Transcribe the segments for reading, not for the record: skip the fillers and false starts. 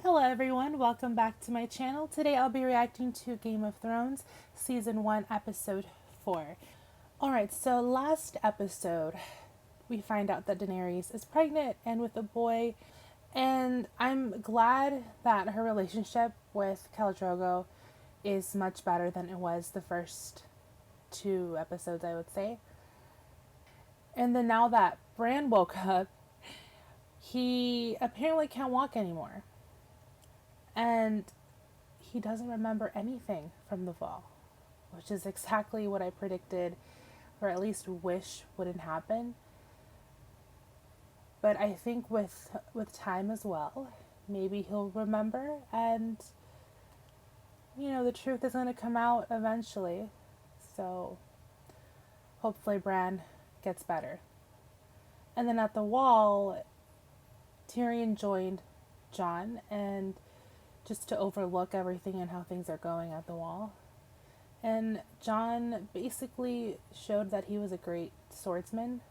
Hello everyone, welcome back to my channel. Today I'll be reacting to Game of Thrones Season 1 Episode 4. Alright, so last episode we find out that Daenerys is pregnant and with a boy, and I'm glad that her relationship with Khal Drogo is much better than it was the first two episodes, I would say. And then now that Bran woke up, he apparently can't walk anymore. And he doesn't remember anything from the fall, which is exactly what I predicted, or at least wish wouldn't happen. But I think with time as well, maybe he'll remember, and the truth is going to come out eventually. So hopefully Bran gets better. And then at the wall, Tyrion joined Jon, and just to overlook everything and how things are going at the wall. And Jon basically showed that he was a great swordsman.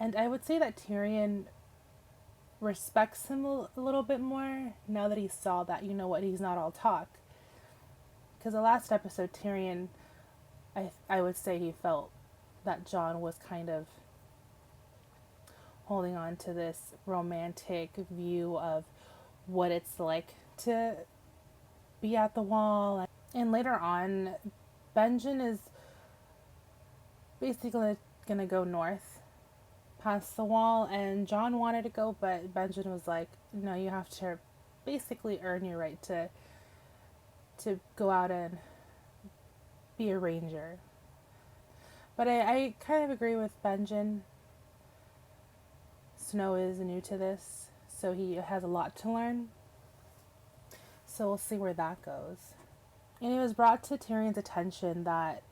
And I would say that Tyrion respects him a little bit more now that he saw that, he's not all talk. Because the last episode, Tyrion, I would say he felt that Jon was kind of holding on to this romantic view of what it's like to be at the wall. And later on, Benjen is basically gonna go north past the wall, and Jon wanted to go, but Benjen was like, no, you have to basically earn your right to go out and be a ranger. But I kind of agree with Benjen. Snow is new to this, so he has a lot to learn. So we'll see where that goes. And it was brought to Tyrion's attention that,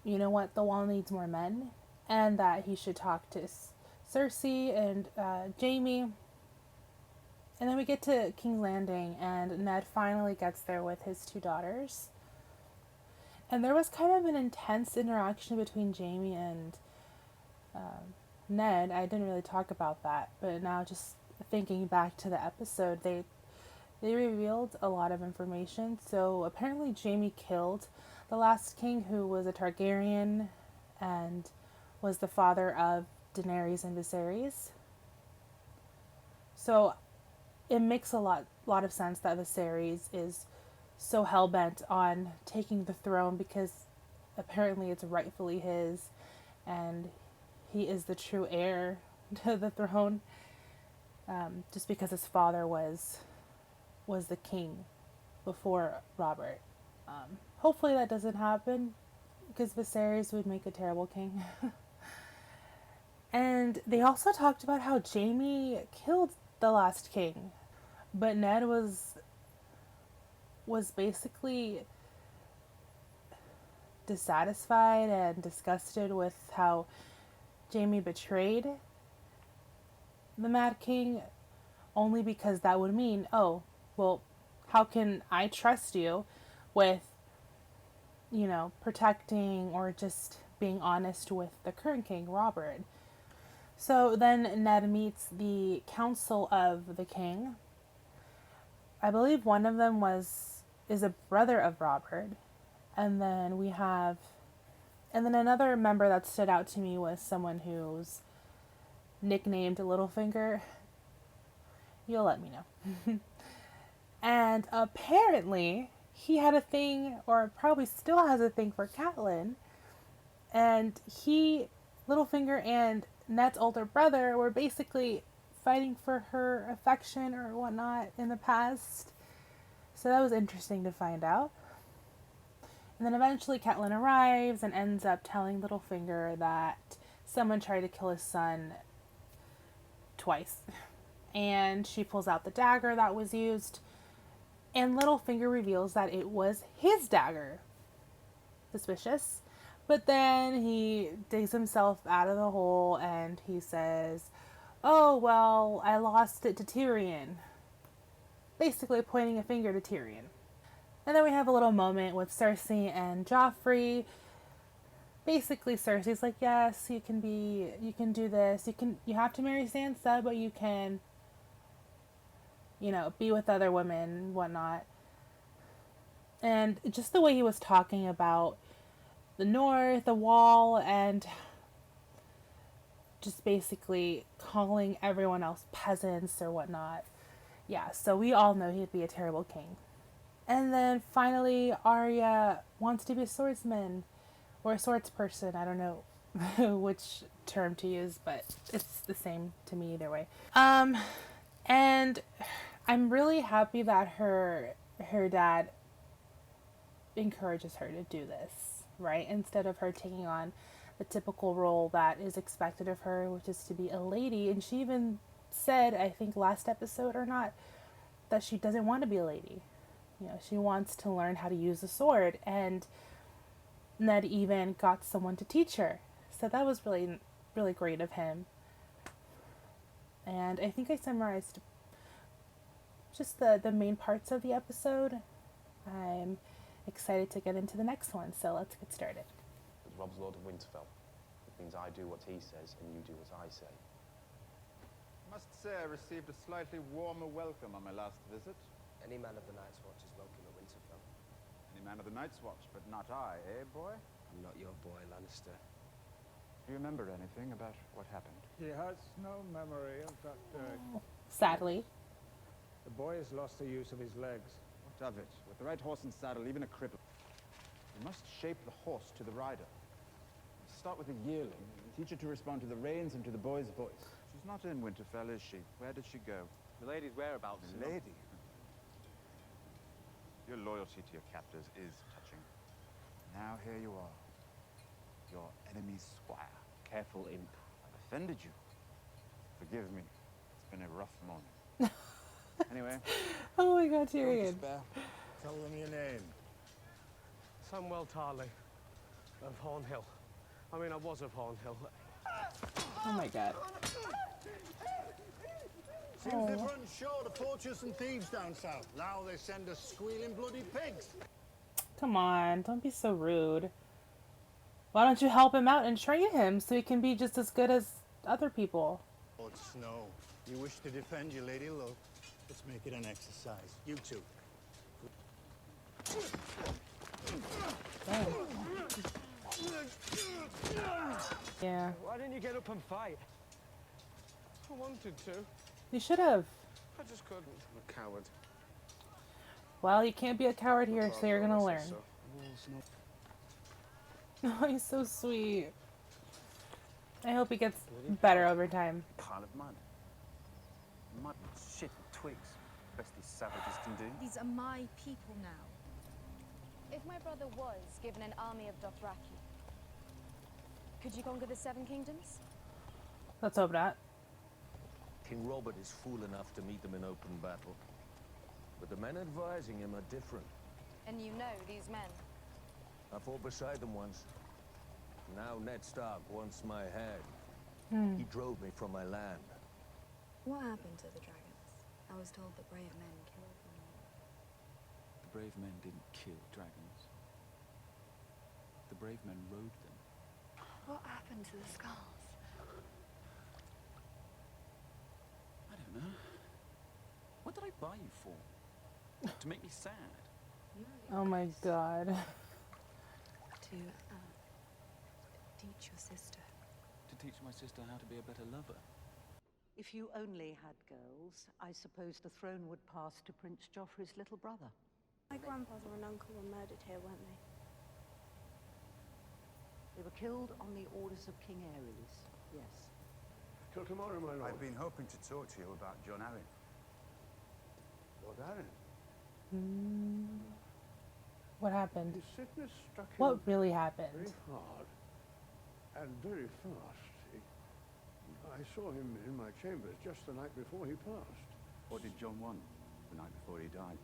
the wall needs more men, and that he should talk to Cersei and Jaime. And then we get to King's Landing, and Ned finally gets there with his two daughters. And there was kind of an intense interaction between Jaime and Ned. I didn't really talk about that, but now just thinking back to the episode, they revealed a lot of information. So apparently Jaime killed the last king, who was a Targaryen and was the father of Daenerys and Viserys. So it makes a lot of sense that Viserys is so hell-bent on taking the throne, because apparently it's rightfully his, and he is the true heir to the throne, just because his father was the king before Robert. Hopefully that doesn't happen, because Viserys would make a terrible king. And they also talked about how Jaime killed the last king, but Ned was basically dissatisfied and disgusted with how Jaime betrayed the Mad King, only because that would mean, oh, well, how can I trust you with, protecting or just being honest with the current king, Robert? So then Ned meets the council of the king. I believe one of them is a brother of Robert. And then another member that stood out to me was someone who's nicknamed Littlefinger. You'll let me know. And apparently he had a thing, or probably still has a thing, for Catelyn. And Littlefinger and Ned's older brother were basically fighting for her affection or whatnot in the past. So that was interesting to find out. And then eventually Catelyn arrives and ends up telling Littlefinger that someone tried to kill his son twice. And she pulls out the dagger that was used, and Littlefinger reveals that it was his dagger. Suspicious. But then he digs himself out of the hole and he says, oh, well, I lost it to Tyrion. Basically pointing a finger to Tyrion. And then we have a little moment with Cersei and Joffrey. Basically Cersei's like, yes, you can do this. You have to marry Sansa, but you can be with other women and whatnot. And just the way he was talking about the North, the Wall, and just basically calling everyone else peasants or whatnot. Yeah, so we all know he'd be a terrible king. And then finally, Arya wants to be a swordsman or a swords person. I don't know which term to use, but it's the same to me either way. And I'm really happy that her dad encourages her to do this, right? Instead of her taking on the typical role that is expected of her, which is to be a lady. And she even said, I think last episode or not, that she doesn't want to be a lady. She wants to learn how to use a sword, and Ned even got someone to teach her. So that was really, really great of him. And I think I summarized just the main parts of the episode. I'm excited to get into the next one, so let's get started. As Rob's Lord of Winterfell, it means I do what he says and you do as I say. I must say I received a slightly warmer welcome on my last visit. Any man of the Night's Watch is welcome at Winterfell. Any man of the Night's Watch, but not I, eh, boy? I'm not your boy, Lannister. Do you remember anything about what happened? He has no memory of that day. Sadly. The boy has lost the use of his legs. What of it? With the right horse and saddle, even a cripple. You must shape the horse to the rider. Start with a yearling and teach her to respond to the reins and to the boy's voice. She's not in Winterfell, is she? Where did she go? The lady's whereabouts. The lady? Your loyalty to your captors is touching. Now here you are. Your enemy's squire. Careful, imp. I've offended you. Forgive me. It's been a rough morning. Anyway. Oh my god, Tyrion. Tell them your name. Samwell Tarly of Hornhill. I mean, I was of Hornhill. Oh my god. Seems they've run short of poachers and thieves down south. Now they send us squealing bloody pigs. Come on, don't be so rude. Why don't you help him out and train him so he can be just as good as other people? Lord Snow, you wish to defend your lady love? Let's make it an exercise. You two. Damn. Yeah, Why didn't you get up and fight? I wanted to. you should have. I just couldn't. I'm a coward. Well, you can't be a coward here, so you're gonna learn. So. Oh, he's so sweet. I hope he gets better over time. Pile of mud. Mud and shit and twigs. Best these savages can do. These are my people now. If my brother was given an army of Dothraki, could you conquer the Seven Kingdoms? Let's hope not. King Robert is fool enough to meet them in open battle. But the men advising him are different. And you know these men. I fought beside them once. Now Ned Stark wants my head. He drove me from my land. What happened to the dragons? I was told that brave men killed them. The brave men didn't kill dragons. The brave men rode them. What happened to the skulls? I don't know. What did I buy you for? To make me sad? Oh my god. To teach your sister. To teach my sister how to be a better lover? If you only had girls, I suppose the throne would pass to Prince Joffrey's little brother. My grandfather and uncle were murdered here, weren't they? They were killed on the orders of King Aerys, yes. Till tomorrow, my lord. I've been hoping to talk to you about Jon Arryn. Lord Arryn. What happened? His sickness struck him What really very happened? hard and very fast. I saw him in my chambers just the night before he passed. What did Jon want the night before he died?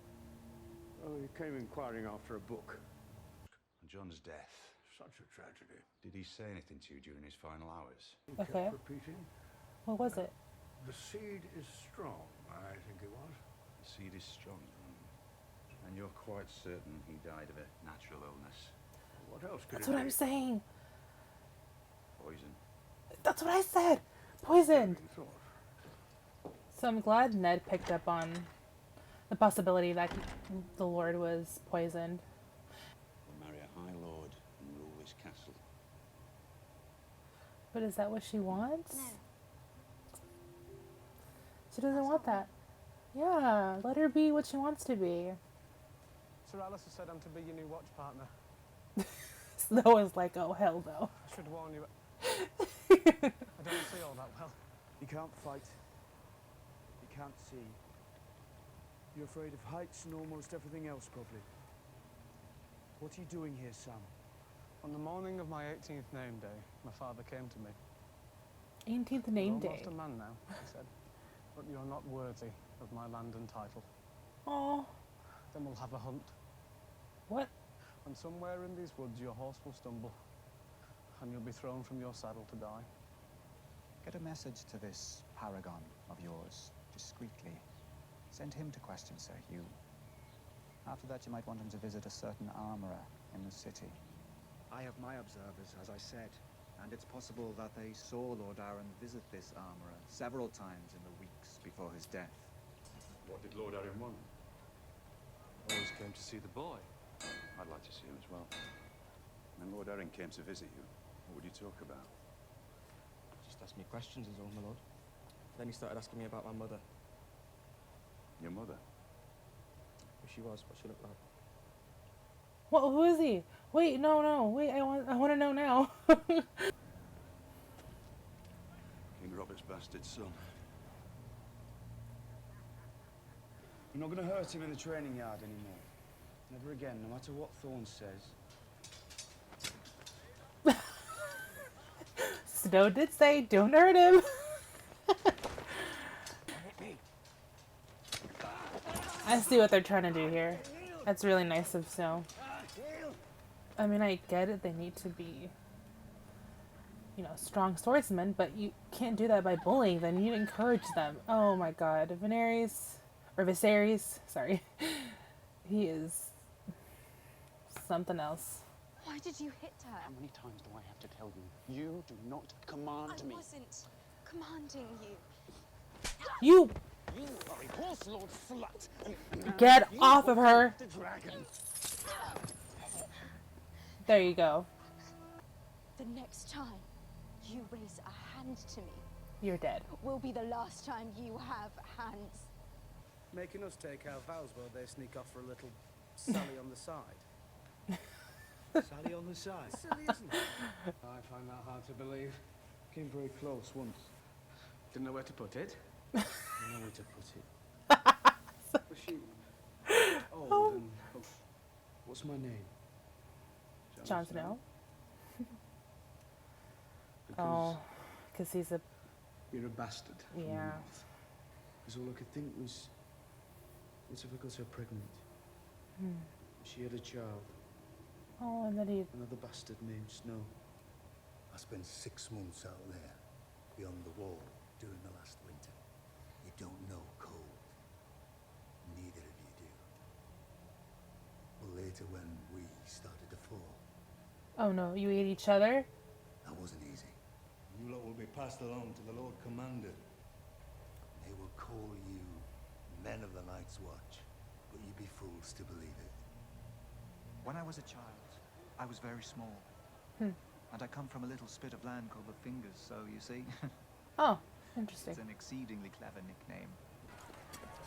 Oh, he came inquiring after a book. On Jon's death, Such a tragedy. did he say anything to you during his final hours? He Okay. kept repeating, What was it? the seed is strong, I think it was. The seed is strong. And you're quite certain he died of a natural illness? What else could That's it what be? I'm saying. Poison? That's what I said. Poisoned. He thought. So I'm glad Ned picked up on The possibility that the Lord was poisoned. We'll marry a High Lord and rule this castle. But is that what she wants? No. She doesn't want that. Yeah, let her be what she wants to be. Sir Alistair said I'm to be your new watch partner. Snow is like, oh hell no. I should warn you. I don't see all that well. You can't fight. You can't see. You're afraid of heights and almost everything else, probably. What are you doing here, Sam? On the morning of my 18th name day, my father came to me. 18th name You're day. almost a man now, he said, but you're not worthy of my land and title. Oh, Then we'll have a hunt. what? And somewhere in these woods your horse will stumble, and you'll be thrown from your saddle to die. Get a message to this paragon of yours, discreetly. Send him to question Sir Hugh. After that, you might want him to visit a certain armorer in the city. I have my observers, as I said, and it's possible that they saw Lord Arryn visit this armorer several times in the weeks before his death. What did Lord Arryn want? Always came to see the boy. I'd like to see him as well. When Lord Arryn came to visit you, what would you talk about? Just asked me questions is all, my lord. Then he started asking me about my mother. Your mother? Who she was, what she looked like. What? Who is he? Wait, no. Wait, I want to know now. King Robert's bastard son. You're not going to hurt him in the training yard anymore. Never again, no matter what Thorne says. Snow did say, don't hurt him. I see what they're trying to do here. That's really nice of Snow. I mean, I get it. They need to be, strong swordsmen, but you can't do that by bullying them. You need to encourage them. Oh my god. Viserys, sorry. He is something else. Why did you hit her? How many times do I have to tell you? You do not command me. I wasn't commanding you. You You are a horse lord slut. And get you off of her. The dragon. There you go. The next time you raise a hand to me You're dead. will be the last time you have hands. Making us take our vows while they sneak off for a little sally on the side. Sally on the side. Silly, isn't it? I find that hard to believe. Came very close once. Didn't know where to put it. I don't know where to put it. Was she old and... Oh, what's my name? Jon Snow. Because Because he's a... you're a bastard. from the Yeah. north. Because all I could think was, what if I got her pregnant? She had a child, Oh, and then he... another bastard named Snow. I spent 6 months out there, beyond the wall, during the last winter. You don't know cold. Neither of you do. But later when we started to fall, Oh no, you ate each other? that wasn't easy. You lot will be passed along to the Lord Commander. They will call you Men of the Night's Watch, but you'd be fools to believe it. When I was a child, I was very small. And I come from a little spit of land called the Fingers, so you see, Oh, interesting. it's an exceedingly clever nickname.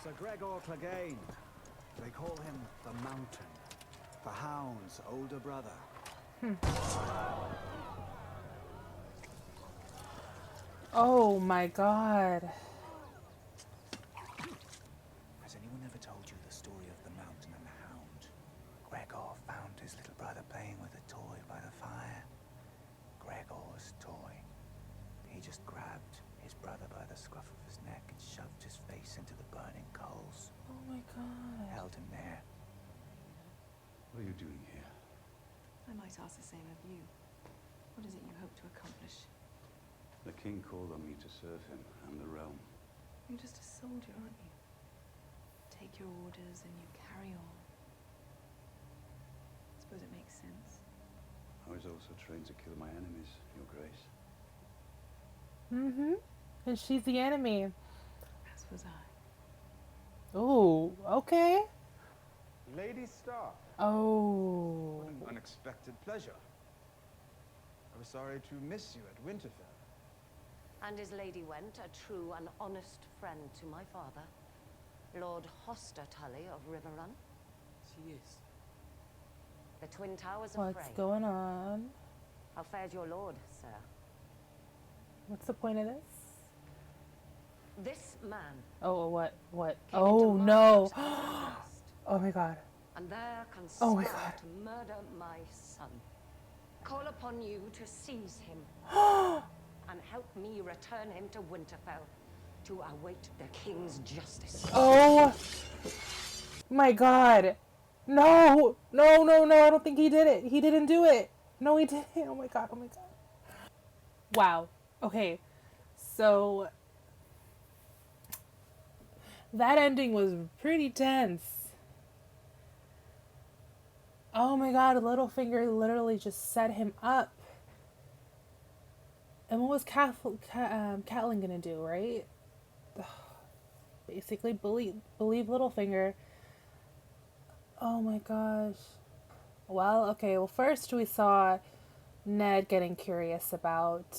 Sir Gregor Clegane. They call him the Mountain. The Hound's older brother. Oh my god. Has anyone ever told you the story of the Mountain and the Hound? Gregor found his little brother playing with a toy by the fire. Gregor's toy. He just grabbed his brother by the scruff of his neck and shoved his face into the burning coals. Oh my god. Held him there. What are you doing here? I might ask the same of you. What is it you hope to accomplish? The king called on me to serve him and the realm. You're just a soldier, aren't you? Take your orders and you carry on. I suppose it makes sense. I was also trained to kill my enemies, Your Grace. And she's the enemy. As was I. Ooh, Okay. Lady Stark. Oh. What an unexpected pleasure. I was sorry to miss you at Winterfell. And is Lady Went a true and honest friend to my father, Lord Hoster Tully of Riverrun? She is. The Twin Towers of What's Frey. going on? How fares your lord, sir? What's the point of this? This man. Oh, what? What? Came Oh, into my no. house as a guest, Oh, my God. and there Oh, my conspired God. to murder my son. Call upon you to seize him and help me return him to Winterfell to await the king's justice. Oh, my God. No. No, no, no. I don't think he did it. He didn't do it. No, he didn't. Oh, my God. Oh, my God. Wow. Okay. So that ending was pretty tense. Oh my God, Littlefinger literally just set him up. And what was Catelyn gonna do, right? Basically believe Littlefinger. Oh my gosh. Well, okay, well first we saw Ned getting curious about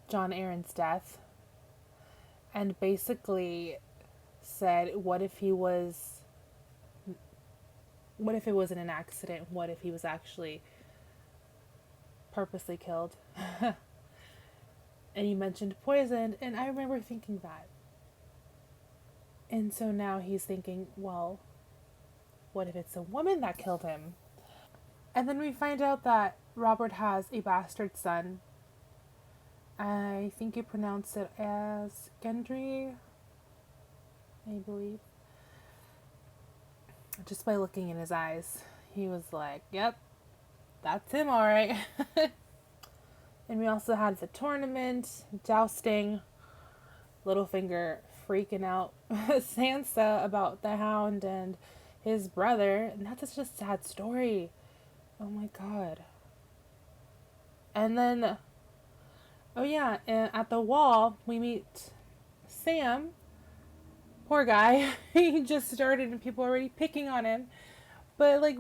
Jon Arryn's death. And basically said, what if it wasn't an accident? What if he was actually purposely killed? And he mentioned poisoned, and I remember thinking that. And so now he's thinking, well, what if it's a woman that killed him? And then we find out that Robert has a bastard son. I think you pronounce it as Gendry, I believe. Just by looking in his eyes, he was like, yep, that's him, all right. And we also had the tournament, jousting, Littlefinger freaking out Sansa about the Hound and his brother. And that's just a sad story. Oh my God. And then, oh yeah, and at the wall, we meet Sam. Poor guy. He just started and people are already picking on him. But like,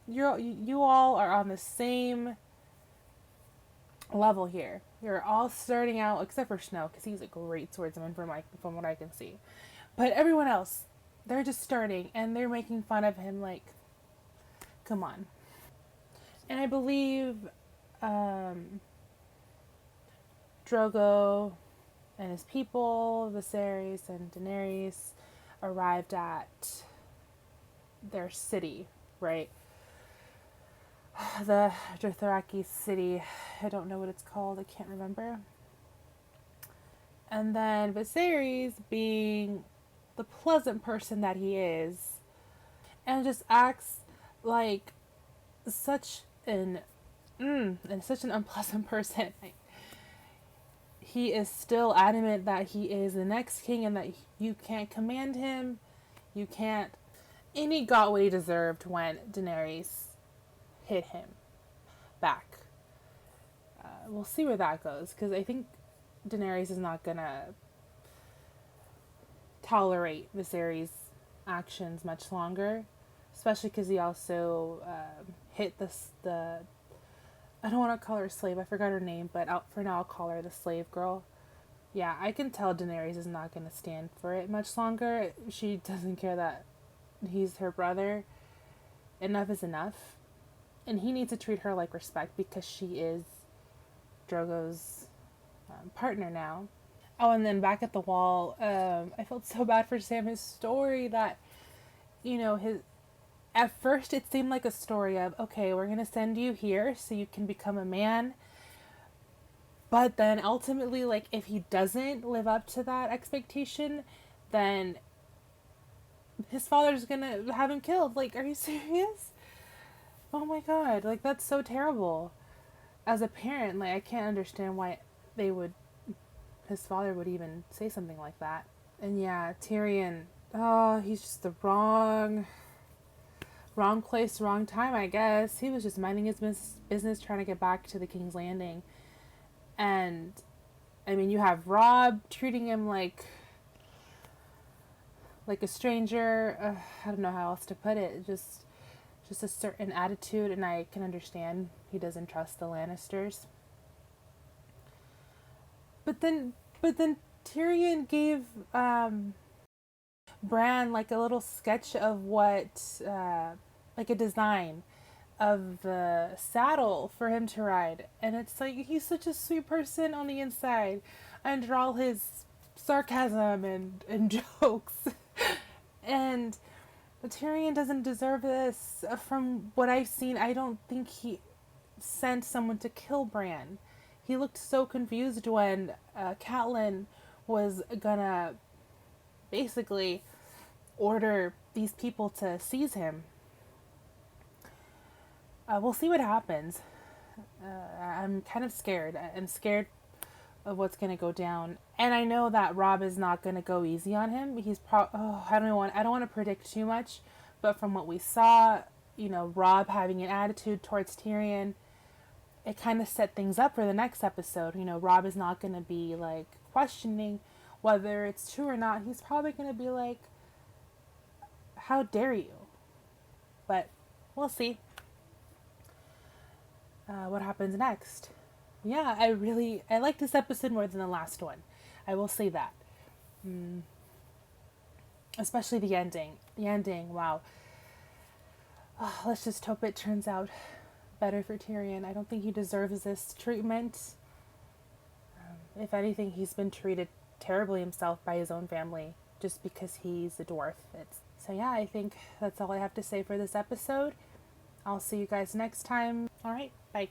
you all are on the same level here. You're all starting out, except for Snow, because he's a great swordsman from what I can see. But everyone else, they're just starting and they're making fun of him. Like, come on. And I believe Drogo and his people, Viserys and Daenerys, arrived at their city, right? The Dothraki city. I don't know what it's called. I can't remember. And then Viserys, being the pleasant person that he is, and just acts like such an unpleasant person. He is still adamant that he is the next king and that you can't command him. You can't. And he got what he deserved when Daenerys hit him back. We'll see where that goes, because I think Daenerys is not gonna tolerate Viserys' actions much longer, especially because he also hit the I don't want to call her a slave, I forgot her name, but for now I'll call her the slave girl. Yeah, I can tell Daenerys is not going to stand for it much longer. She doesn't care that he's her brother. Enough is enough. And he needs to treat her like respect because she is Drogo's partner now. Oh, and then back at the wall, I felt so bad for Sam, his story that, at first it seemed like a story of, okay, we're going to send you here so you can become a man. But then ultimately, like, if he doesn't live up to that expectation, then his father's going to have him killed. Like, are you serious? Oh my God. Like, that's so terrible. As a parent, like, I can't understand why his father would even say something like that. And yeah, Tyrion, he's just the wrong place, wrong time, I guess. He was just minding his business, trying to get back to the King's Landing. And, I mean, you have Robb treating him like like a stranger. I don't know how else to put it. Just a certain attitude, and I can understand he doesn't trust the Lannisters. But then Tyrion gave Bran like a little sketch of what, like a design of the saddle for him to ride, and it's like he's such a sweet person on the inside, under all his sarcasm and jokes, and Tyrion doesn't deserve this. From what I've seen, I don't think he sent someone to kill Bran. He looked so confused when Catelyn was gonna basically order these people to seize him. We'll see what happens. I'm kind of scared. I'm scared of what's going to go down. And I know that Robb is not going to go easy on him. He's I don't want to predict too much, but from what we saw, Robb having an attitude towards Tyrion, it kind of set things up for the next episode. Robb is not going to be like questioning whether it's true or not. He's probably going to be like, how dare you? But we'll see what happens next. Yeah, I like this episode more than the last one. I will say that. Especially the ending. The ending, wow. Oh, let's just hope it turns out better for Tyrion. I don't think he deserves this treatment. If anything, he's been treated terribly himself by his own family just because he's a dwarf. So yeah, I think that's all I have to say for this episode. I'll see you guys next time. All right, bye.